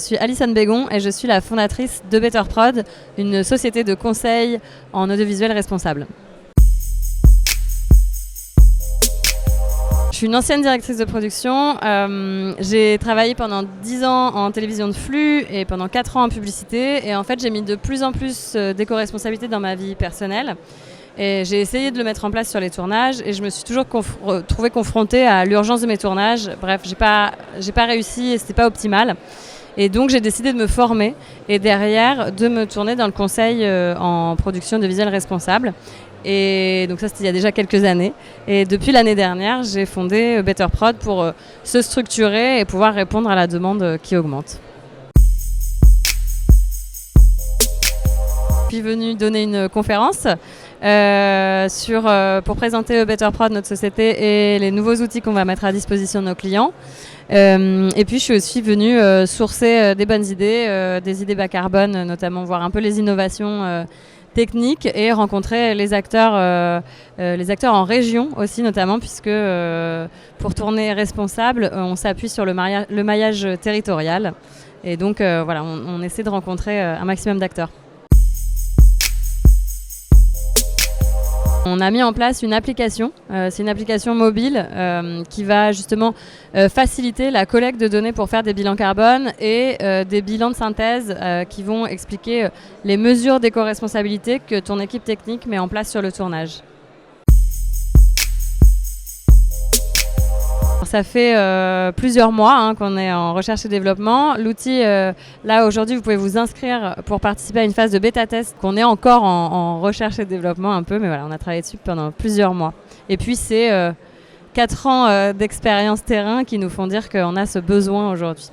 suis Alison Bégon et je suis la fondatrice de Better Prod, une société de conseil en audiovisuel responsable. Je suis une ancienne directrice de production. J'ai travaillé pendant 10 ans en télévision de flux et pendant 4 ans en publicité. Et en fait, j'ai mis de plus en plus d'éco-responsabilité dans ma vie personnelle. Et j'ai essayé de le mettre en place sur les tournages et je me suis toujours trouvée confrontée à l'urgence de mes tournages. Bref, j'ai pas réussi et c'était pas optimal. Et donc j'ai décidé de me former et derrière de me tourner dans le conseil en production de visuel responsable. Et donc ça c'était il y a déjà quelques années. Et depuis l'année dernière, j'ai fondé Better Prod pour se structurer et pouvoir répondre à la demande qui augmente. Je suis venue donner une conférence pour présenter Better Prod, notre société, et les nouveaux outils qu'on va mettre à disposition de nos clients. Et puis je suis aussi venue sourcer des bonnes idées, des idées bas carbone, notamment voir un peu les innovations techniques et rencontrer les acteurs en région aussi notamment, puisque pour tourner responsable, on s'appuie sur le maillage territorial. Et donc voilà, on essaie de rencontrer un maximum d'acteurs. On a mis en place une application, c'est une application mobile qui va justement faciliter la collecte de données pour faire des bilans carbone et des bilans de synthèse qui vont expliquer les mesures d'éco-responsabilité que ton équipe technique met en place sur le tournage. Ça fait plusieurs mois qu'on est en recherche et développement. L'outil, là aujourd'hui, vous pouvez vous inscrire pour participer à une phase de bêta-test qu'on est encore en recherche et développement un peu, mais voilà, on a travaillé dessus pendant plusieurs mois. Et puis c'est 4 ans d'expérience terrain qui nous font dire qu'on a ce besoin aujourd'hui.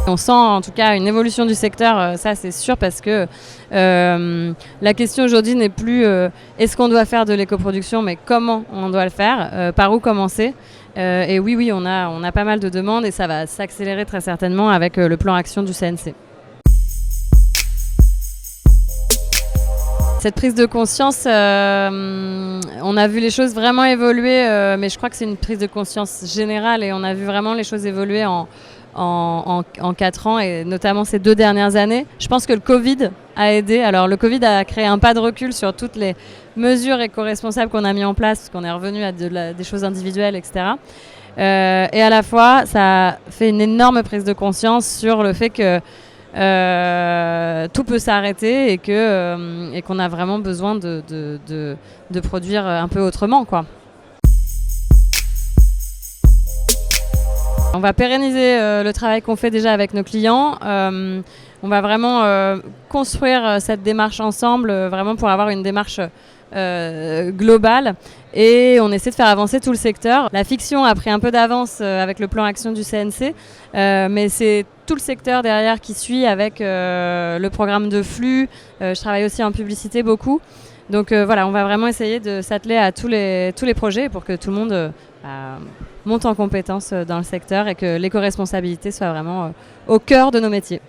On sent en tout cas une évolution du secteur, ça c'est sûr, parce que la question aujourd'hui n'est plus est-ce qu'on doit faire de l'écoproduction, mais comment on doit le faire, par où commencer. Et oui, on a pas mal de demandes et ça va s'accélérer très certainement avec le plan action du CNC. Cette prise de conscience, on a vu les choses vraiment évoluer, mais je crois que c'est une prise de conscience générale et on a vu vraiment les choses évoluer en 4 ans et notamment ces 2 dernières années. Je pense que le Covid a aidé. Alors le Covid a créé un pas de recul sur toutes les mesures éco-responsables qu'on a mis en place, parce qu'on est revenu à des choses individuelles, etc. Et à la fois, ça a fait une énorme prise de conscience sur le fait que tout peut s'arrêter et qu'on a vraiment besoin de produire un peu autrement, quoi. On va pérenniser le travail qu'on fait déjà avec nos clients. On va vraiment construire cette démarche ensemble, vraiment pour avoir une démarche globale. Et on essaie de faire avancer tout le secteur. La fiction a pris un peu d'avance avec le plan action du CNC, mais c'est tout le secteur derrière qui suit avec le programme de flux. Je travaille aussi en publicité beaucoup. Donc voilà, on va vraiment essayer de s'atteler à tous les projets pour que tout le monde monte en compétences dans le secteur et que l'éco-responsabilité soit vraiment au cœur de nos métiers.